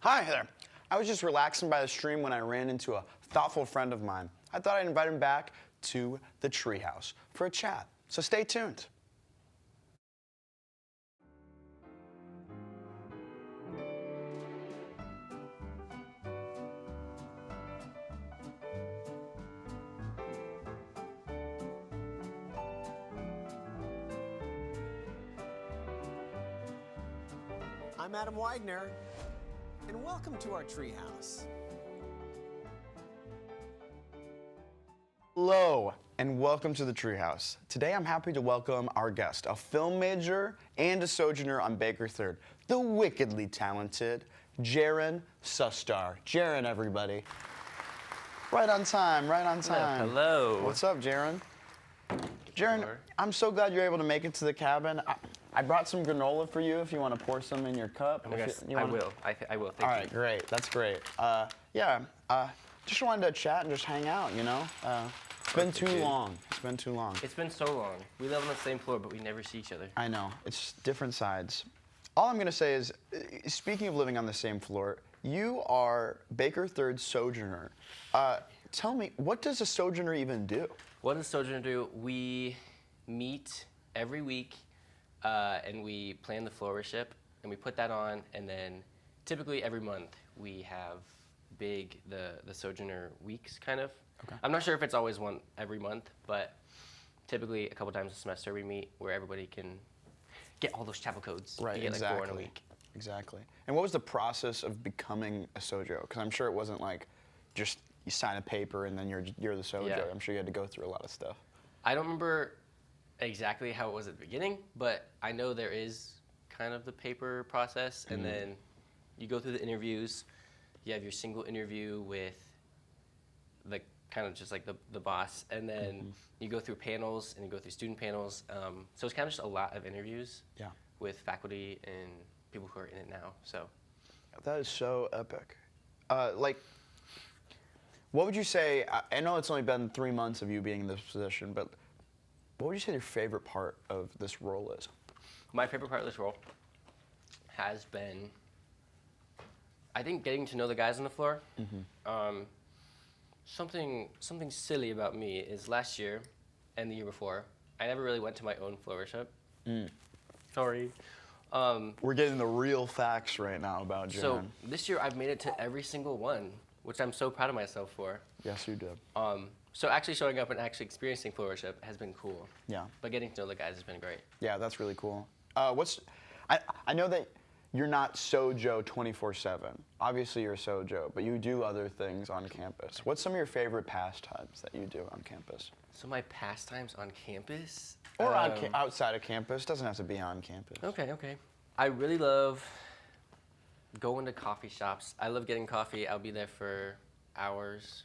Hi there. I was just relaxing by the stream when I ran into a thoughtful friend of mine. I thought I'd invite him back to the Treehouse for a chat. So stay tuned. I'm Adam Widener, and welcome to our Treehouse. Hello, and welcome to the Treehouse. Today I'm happy to welcome our guest, a film major and a sojourner on Baker 3rd, the wickedly talented Jaron Sustar. Jaron, everybody. Right on time, right on time. Hello. What's up, Jaron? Jaron, I'm so glad you're able to make it to the cabin. I brought some granola for you if you want to pour some in your cup. Oh my gosh, I will. I will. Thank you. All right, great. That's great. Just wanted to chat and just hang out, you know? It's been too long. It's been too long. It's been so long. We live on the same floor, but we never see each other. I know. It's different sides. All I'm going to say is, speaking of living on the same floor, you are Baker 3rd Sojourner. Tell me, what does a Sojourner even do? What does Sojourner do? We meet every week, and we plan the floor worship, and we put that on, and then typically every month we have the Sojourner weeks, kind of. Okay. I'm not sure if it's always one every month, but typically a couple times a semester we meet where everybody can get all those chapel codes. Right, You get exactly. like 4 in a week. Exactly. And what was the process of becoming a Sojo? Because I'm sure it wasn't like just you sign a paper and then you're the Sojo. Yeah. I'm sure you had to go through a lot of stuff. I don't remember exactly how it was at the beginning, but I know there is kind of the paper process, and then you go through the interviews. You have your single interview with the kind of just like the boss, and then you go through panels and you go through student panels. So it's kind of just a lot of interviews with faculty and people who are in it now. So That is so epic. What would you say, I know it's only been 3 months of you being in this position, but what would you say your favorite part of this role is? my favorite part of this role has been, I think, getting to know the guys on the floor. Something silly about me is last year and the year before, I never really went to my own floor worship. Sorry. We're getting the real facts right now about Jaron. So this year I've made it to every single one, which I'm so proud of myself for. Yes, you did. So actually showing up and actually experiencing floor worship has been cool. Yeah. But getting to know the guys has been great. Yeah, that's really cool. I know that you're not Sojo 24/7. Obviously you're Sojo, but you do other things on campus. What's some of your favorite pastimes that you do on campus? So my pastimes on campus? Or outside of campus, doesn't have to be on campus. Okay. I really love going to coffee shops. I love getting coffee. I'll be there for hours.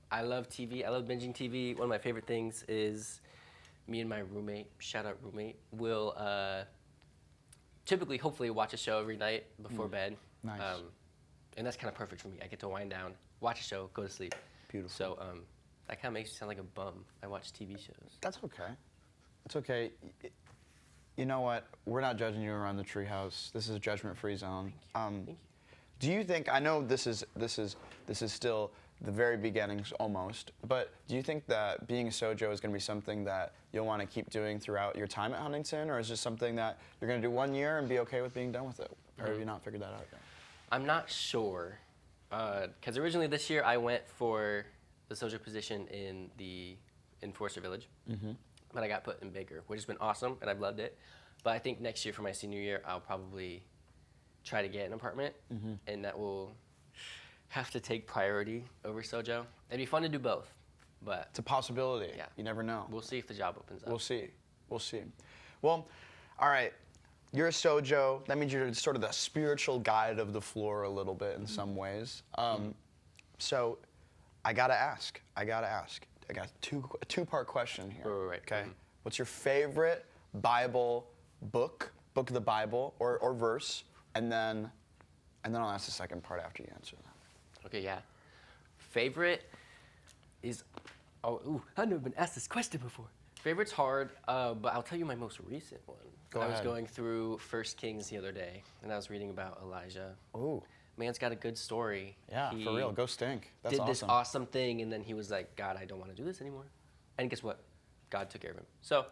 I love TV. I love binging TV. One of my favorite things is me and my roommate, shout out roommate, will typically, hopefully, watch a show every night before bed. Nice. And that's kind of perfect for me. I get to wind down, watch a show, go to sleep. Beautiful. So that kind of makes me sound like a bum. I watch TV shows. That's okay. It's okay. You know what? We're not judging you around the Treehouse. This is a judgment-free zone. Thank you. Do you think? I know this is still the very beginnings almost, but do you think that being a Sojo is going to be something that you'll want to keep doing throughout your time at Huntington, or is this something that you're going to do 1 year and be okay with being done with it, or have you not figured that out yet? I'm not sure, because originally this year I went for the Sojo position in Forester Village, but I got put in Baker, which has been awesome, and I've loved it. But I think next year for my senior year, I'll probably try to get an apartment, and that will have to take priority over Sojo. It'd be fun to do both, but It's a possibility. Yeah. You never know. we'll see if the job opens up. We'll see. We'll see. Well, all right. You're a Sojo. That means you're sort of the spiritual guide of the floor a little bit in some ways. So I gotta ask. I got a two-part question here. Right. Okay. What's your favorite Bible book of the Bible, or verse, and then I'll ask the second part after you answer that. Okay, yeah. Favorite is, I've never been asked this question before. Favorite's hard, but I'll tell you my most recent one. Go I was ahead. going through 1 Kings the other day, and I was reading about Elijah. Ooh. Man's got a good story. Yeah, He for real. Go stink. That's did awesome. this awesome thing, and then he was like, God, I don't want to do this anymore. And guess what? God took care of him. So,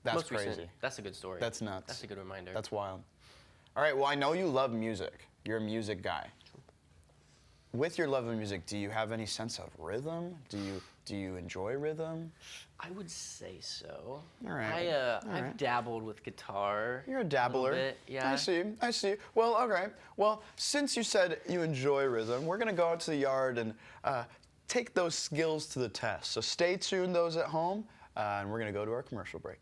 That's most recent, crazy. that's a good story. That's nuts. That's a good reminder. That's wild. All right, well, I know you love music. You're a music guy. With your love of music, do you have any sense of rhythm? Do you enjoy rhythm? I would say so. All right. I've dabbled with guitar. You're a dabbler. little bit, yeah. I see. Well, okay. Well, since you said you enjoy rhythm, we're going to go out to the yard and take those skills to the test. So stay tuned, those at home, and we're going to go to our commercial break.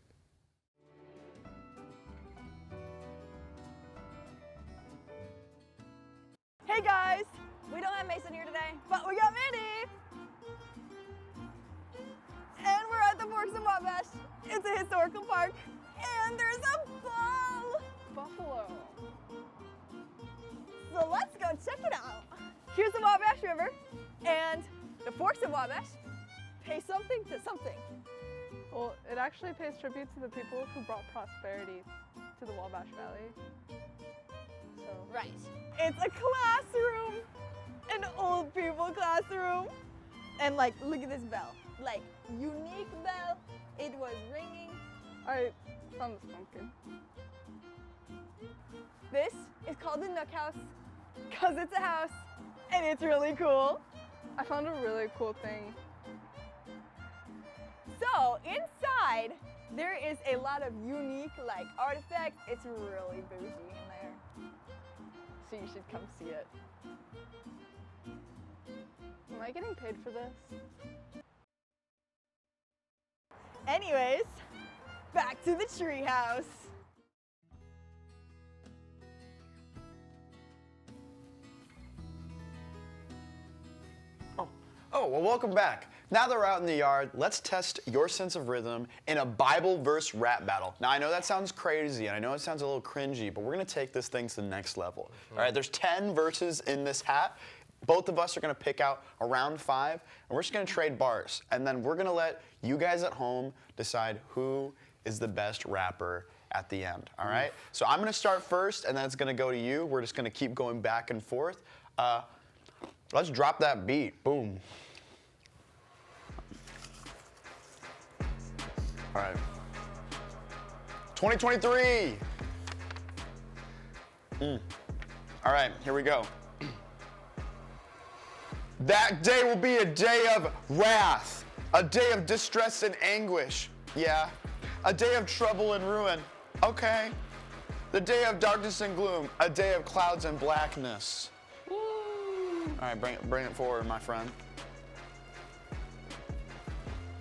Hey guys, we don't have Mason here today, but we got Mandy! And we're at the Forks and Wabash. It's a historical park, and there's a buffalo. So let's go check it out. Here's the Wabash River, and the Forks and Wabash pay something to something. Well, it actually pays tribute to the people who brought prosperity to the Wabash Valley. So, Right. It's a classroom, an old people classroom. And like, look at this bell. Like, unique bell. It was ringing. I found this pumpkin. This is called the Nook House because it's a house and it's really cool. I found a really cool thing. So inside, there is a lot of unique like artifacts. It's really bougie in there. So you should come see it. Am I getting paid for this? Anyways, back to the treehouse. Oh, well, welcome back. Now that we're out in the yard, let's test your sense of rhythm in a Bible verse rap battle. Now, I know that sounds crazy, and I know it sounds a little cringy, but we're going to take this thing to the next level. All right, there's 10 verses in this hat. Both of us are going to pick out around 5, and we're just going to trade bars. And then we're going to let you guys at home decide who is the best rapper at the end, all right? So I'm going to start first, and then it's going to go to you. We're just going to keep going back and forth. Let's drop that beat. Boom. All right. 2023. All right, here we go. That day will be a day of wrath, a day of distress and anguish. Yeah. A day of trouble and ruin. Okay. The day of darkness and gloom, a day of clouds and blackness. Woo. All right, bring it forward, my friend.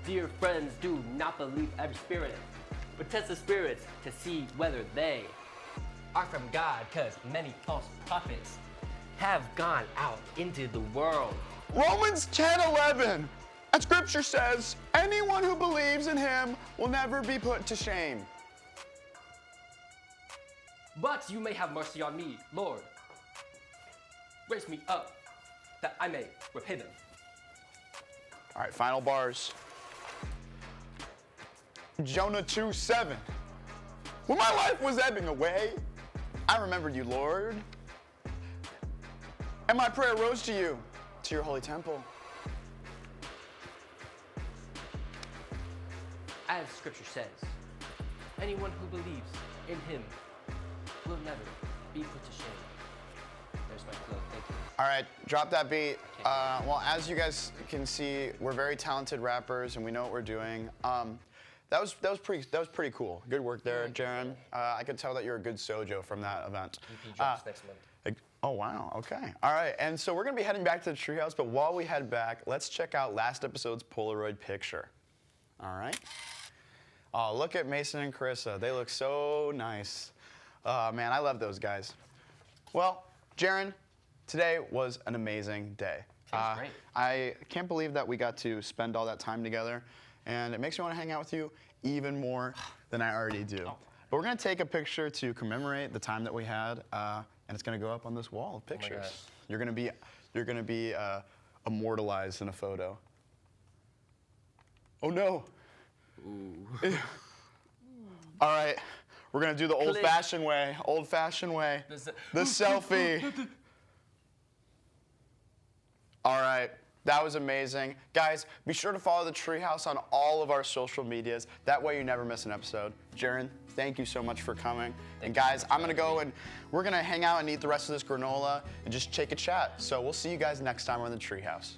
Dear friends, do not believe every spirit, but test the spirits to see whether they are from God, because many false prophets have gone out into the world. Romans 10:11. And scripture says, anyone who believes in him will never be put to shame. But you may have mercy on me, Lord. Raise me up, that I may repay them. All right, final bars. Jonah 2:7. When my life was ebbing away, I remembered you, Lord. And my prayer rose to you, to your holy temple. As scripture says, anyone who believes in him will never be put to shame. There's my flow, thank you. All right, drop that beat. Well, as you guys can see, we're very talented rappers, and we know what we're doing. That was pretty cool. Good work there, Jaron. I could tell that you're a good Sojo from that event. EP drops next month. Oh, wow, okay. All right, and so we're gonna be heading back to the treehouse, but while we head back, let's check out last episode's Polaroid picture. All right. Oh, look at Mason and Carissa. They look so nice. Man, I love those guys. Well, Jaron, today was an amazing day. That's great. I can't believe that we got to spend all that time together, and it makes me want to hang out with you even more than I already do. But we're gonna take a picture to commemorate the time that we had, and it's gonna go up on this wall of pictures. gosh. You're gonna be immortalized in a photo. Oh no! All right, we're gonna do the old-fashioned way. Old-fashioned way. The selfie. All right, that was amazing. Guys, be sure to follow the Treehouse on all of our social medias. That way you never miss an episode. Jaron, thank you so much for coming. And guys, I'm gonna go and we're gonna hang out and eat the rest of this granola and just take a chat. So we'll see you guys next time on the Treehouse.